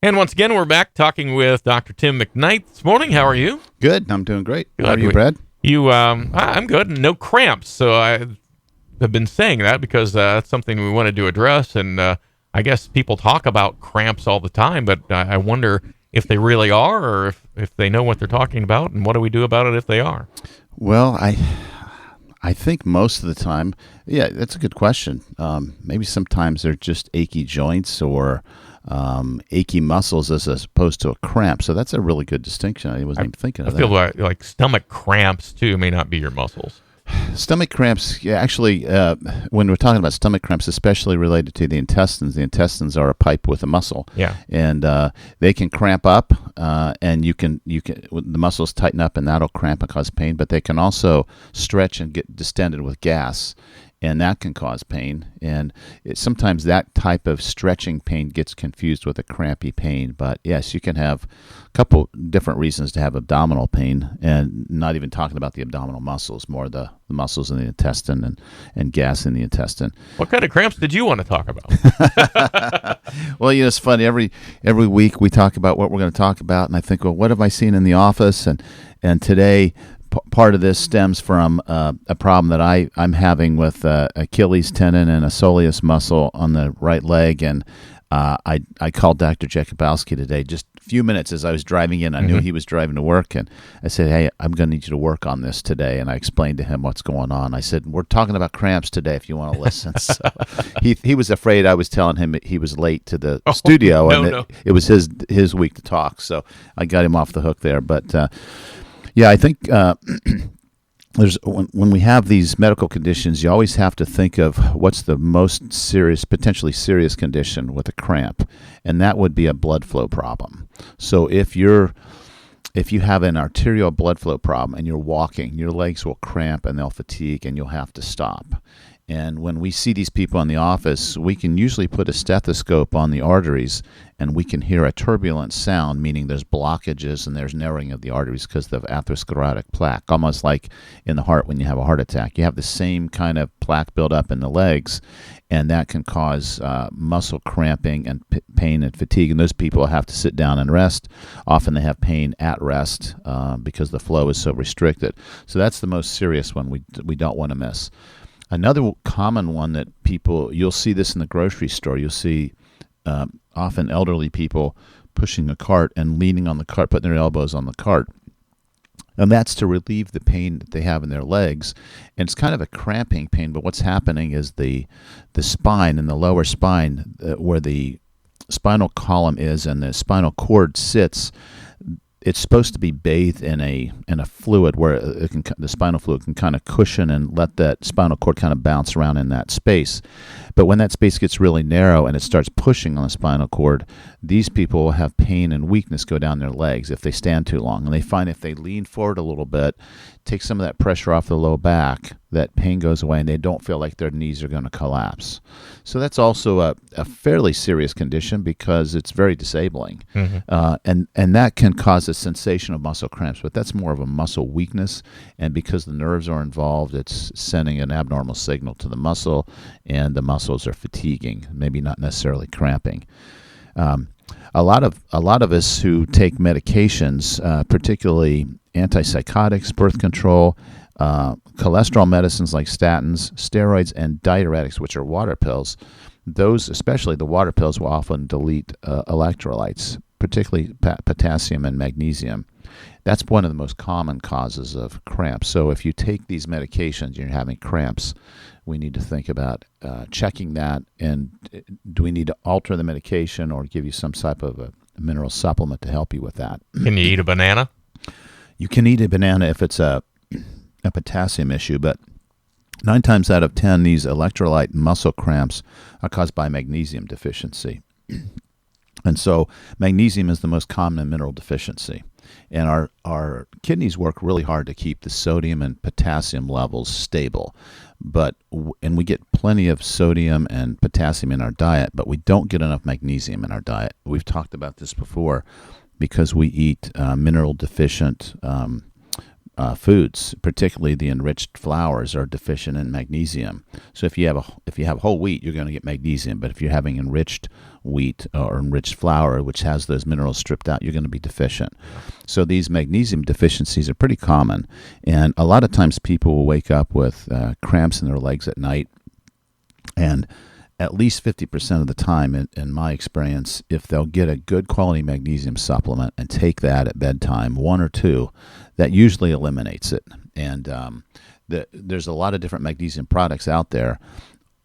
And once again, we're back talking with Dr. Tim McKnight this morning. How are you? Good. I'm doing great. Good. How are you, Brad? I'm good. No cramps. So I have been saying that because that's something we wanted to address. And I guess people talk about cramps all the time, but I wonder if they really are, or if they know what they're talking about, and what do we do about it if they are? Well, I think most of the time, yeah, that's a good question. Maybe sometimes they're just achy joints or achy muscles as opposed to a cramp. So that's a really good distinction. I wasn't even thinking of that. I feel like stomach cramps, too, may not be your muscles. Stomach cramps, yeah, actually, when we're talking about stomach cramps, especially related to the intestines are a pipe with a muscle. Yeah. And they can cramp up, and you can the muscles tighten up, and that'll cramp and cause pain. But they can also stretch and get distended with gas, and that can cause pain. And sometimes that type of stretching pain gets confused with a crampy pain. But yes, you can have a couple different reasons to have abdominal pain, and not even talking about the abdominal muscles, more the muscles in the intestine and gas in the intestine. What kind of cramps did you want to talk about? Well, it's funny. Every week we talk about what we're going to talk about, and I think, well, what have I seen in the office? And today, part of this stems from a problem that I'm having with Achilles tendon and a soleus muscle on the right leg. And I called Dr. Jakubowski today, just a few minutes as I was driving in. I knew he was driving to work, and I said, hey, I'm going to need you to work on this today. And I explained to him what's going on. I said, we're talking about cramps today if you want to listen. So he was afraid I was telling him he was late to the studio, and it was his week to talk. So I got him off the hook there. But yeah, I think when we have these medical conditions, you always have to think of what's the most serious, potentially serious condition with a cramp, and that would be a blood flow problem. So if you have an arterial blood flow problem and you're walking, your legs will cramp and they'll fatigue and you'll have to stop. And when we see these people in the office, we can usually put a stethoscope on the arteries, and we can hear a turbulent sound, meaning there's blockages and there's narrowing of the arteries because of atherosclerotic plaque, almost like in the heart when you have a heart attack. You have the same kind of plaque buildup in the legs, and that can cause muscle cramping and pain and fatigue. And those people have to sit down and rest. Often they have pain at rest because the flow is so restricted. So that's the most serious one we don't want to miss. Another common one that you'll see this in the grocery store. You'll see often elderly people pushing a cart and leaning on the cart, putting their elbows on the cart. And that's to relieve the pain that they have in their legs. And it's kind of a cramping pain, but what's happening is the spine and the lower spine, where the spinal column is and the spinal cord sits, it's supposed to be bathed in a fluid where the spinal fluid can kind of cushion and let that spinal cord kind of bounce around in that space. But when that space gets really narrow and it starts pushing on the spinal cord, these people will have pain and weakness go down their legs if they stand too long. And they find if they lean forward a little bit, take some of that pressure off the low back, that pain goes away and they don't feel like their knees are going to collapse. So that's also a fairly serious condition because it's very disabling. And that can cause a sensation of muscle cramps, but that's more of a muscle weakness. And because the nerves are involved, it's sending an abnormal signal to the muscle, and the muscles are fatiguing, maybe not necessarily cramping. A lot of us who take medications, particularly antipsychotics, birth control, cholesterol medicines like statins, steroids, and diuretics, which are water pills, those, especially the water pills, will often delete electrolytes, particularly potassium and magnesium. That's one of the most common causes of cramps. So if you take these medications and you're having cramps, we need to think about checking that, and do we need to alter the medication or give you some type of a mineral supplement to help you with that. Can you eat a banana? You can eat a banana if it's a potassium issue, but 9 times out of 10, these electrolyte muscle cramps are caused by magnesium deficiency. And so magnesium is the most common mineral deficiency. And our kidneys work really hard to keep the sodium and potassium levels stable. And we get plenty of sodium and potassium in our diet, but we don't get enough magnesium in our diet. We've talked about this before because we eat mineral deficient foods, particularly the enriched flours, are deficient in magnesium. So if you have whole wheat, you're going to get magnesium. But if you're having enriched wheat or enriched flour, which has those minerals stripped out, you're going to be deficient. So these magnesium deficiencies are pretty common, and a lot of times people will wake up with cramps in their legs at night, and at least 50% of the time, in my experience, if they'll get a good quality magnesium supplement and take that at bedtime, one or two, that usually eliminates it. And there's a lot of different magnesium products out there.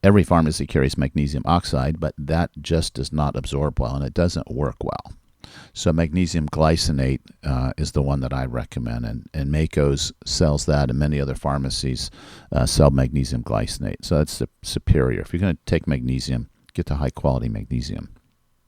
Every pharmacy carries magnesium oxide, but that just does not absorb well, and it doesn't work well. So magnesium glycinate is the one that I recommend, and Mako's sells that, and many other pharmacies sell magnesium glycinate. So that's superior. If you're going to take magnesium, get the high-quality magnesium.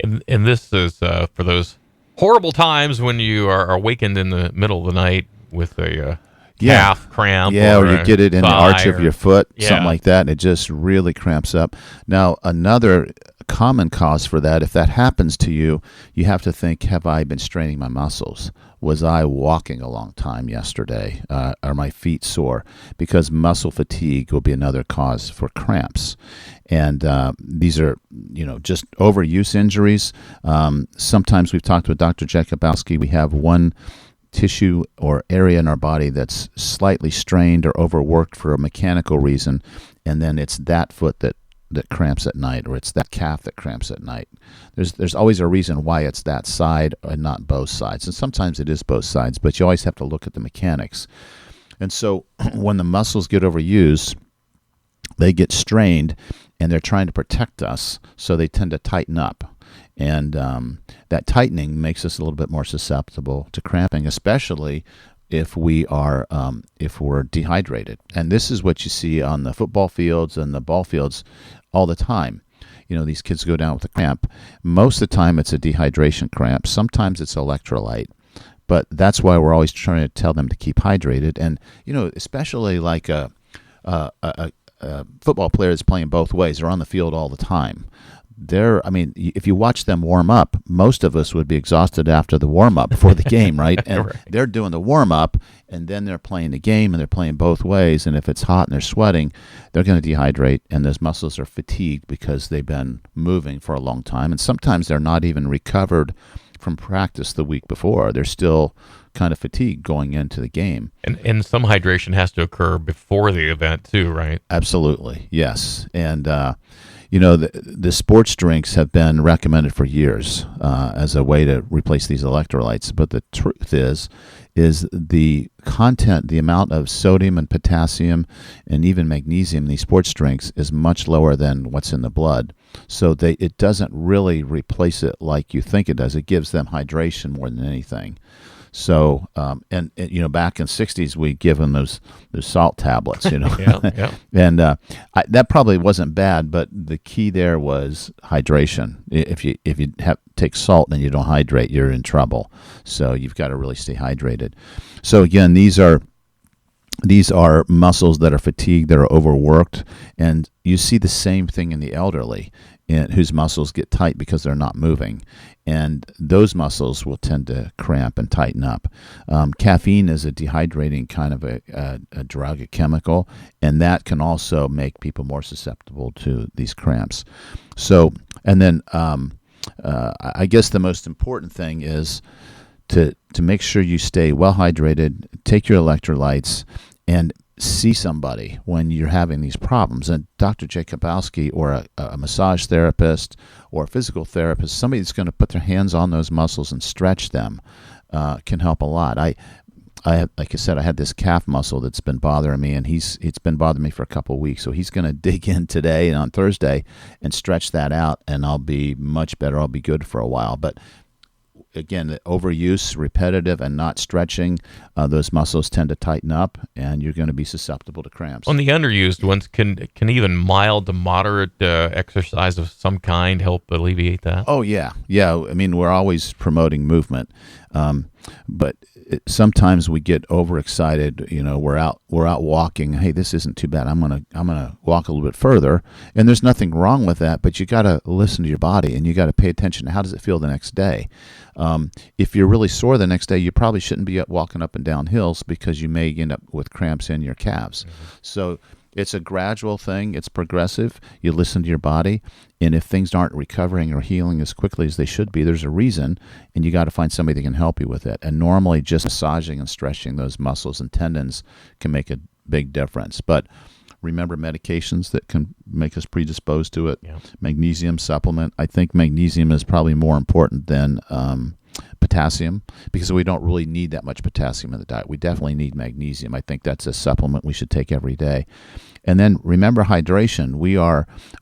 And this is for those horrible times when you are awakened in the middle of the night with a calf cramp. Or you get it in the arch of your foot, something like that, and it just really cramps up. Now, another common cause for that, if that happens to you, you have to think, have I been straining my muscles? Was I walking a long time yesterday? Are my feet sore? Because muscle fatigue will be another cause for cramps. And these are, just overuse injuries. Sometimes we've talked with Dr. Jakubowski, we have one tissue or area in our body that's slightly strained or overworked for a mechanical reason, and then it's that foot that cramps at night, or it's that calf that cramps at night. There's always a reason why it's that side and not both sides. And sometimes it is both sides, but you always have to look at the mechanics. And so when the muscles get overused, they get strained, and they're trying to protect us, so they tend to tighten up. And that tightening makes us a little bit more susceptible to cramping, especially if we're dehydrated. And this is what you see on the football fields and the ball fields all the time. These kids go down with a cramp. Most of the time it's a dehydration cramp. Sometimes it's electrolyte. But that's why we're always trying to tell them to keep hydrated. And, especially like a football player that's playing both ways. They're on the field all the time. If you watch them warm up, most of us would be exhausted after the warm up before the game, right? And Right. They're doing the warm up, and then they're playing the game, and they're playing both ways. And if it's hot and they're sweating, they're going to dehydrate, and those muscles are fatigued because they've been moving for a long time. And sometimes they're not even recovered from practice the week before. They're still kind of fatigued going into the game. And some hydration has to occur before the event too, right? Absolutely, yes. And the sports drinks have been recommended for years as a way to replace these electrolytes. But the truth is the content, the amount of sodium and potassium and even magnesium in these sports drinks is much lower than what's in the blood. So it doesn't really replace it like you think it does. It gives them hydration more than anything. So, and back in the 60s, we give them those salt tablets, Yeah. and that probably wasn't bad, but the key there was hydration. If you take salt and you don't hydrate, you're in trouble. So you've got to really stay hydrated. So again, these are muscles that are fatigued, that are overworked, and you see the same thing in the elderly, whose muscles get tight because they're not moving, and those muscles will tend to cramp and tighten up. Caffeine is a dehydrating kind of a drug, a chemical, and that can also make people more susceptible to these cramps. So, and then I guess the most important thing is to make sure you stay well hydrated, take your electrolytes, and see somebody when you're having these problems. And Dr. Jakubowski, or a massage therapist or a physical therapist, somebody that's going to put their hands on those muscles and stretch them can help a lot. I like I said, I had this calf muscle that's been bothering me, and it's been bothering me for a couple of weeks. So he's going to dig in today and on Thursday and stretch that out, and I'll be much better. I'll be good for a while. But again, the overuse, repetitive, and not stretching, those muscles tend to tighten up, and you're going to be susceptible to cramps. On the underused ones, can even mild to moderate exercise of some kind help alleviate that? Oh, yeah. Yeah, we're always promoting movement. But sometimes we get overexcited. We're out walking. Hey, this isn't too bad. I'm gonna walk a little bit further, and there's nothing wrong with that. But you got to listen to your body, and you got to pay attention to how does it feel the next day. If you're really sore the next day, you probably shouldn't be walking up and down hills because you may end up with cramps in your calves. Mm-hmm. So it's a gradual thing. It's progressive. You listen to your body, and if things aren't recovering or healing as quickly as they should be, there's a reason, and you got to find somebody that can help you with it. And normally just massaging and stretching those muscles and tendons can make a big difference. But remember medications that can make us predisposed to it. Yeah. Magnesium supplement. I think magnesium is probably more important than potassium, because we don't really need that much potassium in the diet. We definitely need magnesium. I think that's a supplement we should take every day. And then remember hydration.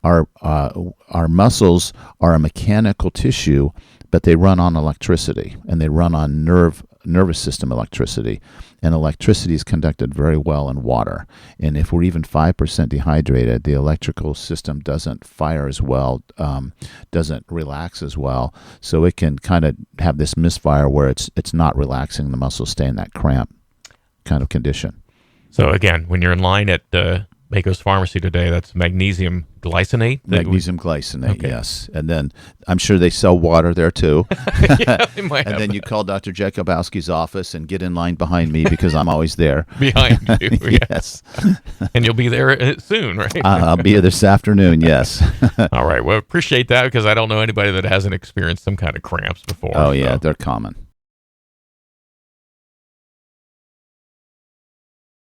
Our muscles are a mechanical tissue, but they run on electricity, and they run on nervous system electricity. And electricity is conducted very well in water. And if we're even 5% dehydrated, the electrical system doesn't fire as well, doesn't relax as well. So it can kind of have this misfire where it's not relaxing. The muscles stay in that cramp kind of condition. So again, when you're in line at Mako's Pharmacy today, that's magnesium glycinate? Magnesium glycinate, okay. Yes. And then I'm sure they sell water there too. Yeah, they might and then you call Dr. Jakubowski's office and get in line behind me because I'm always there. Behind you, yes. And you'll be there soon, right? I'll be here this afternoon, yes. All right. Well, appreciate that, because I don't know anybody that hasn't experienced some kind of cramps before. Oh, yeah, they're common.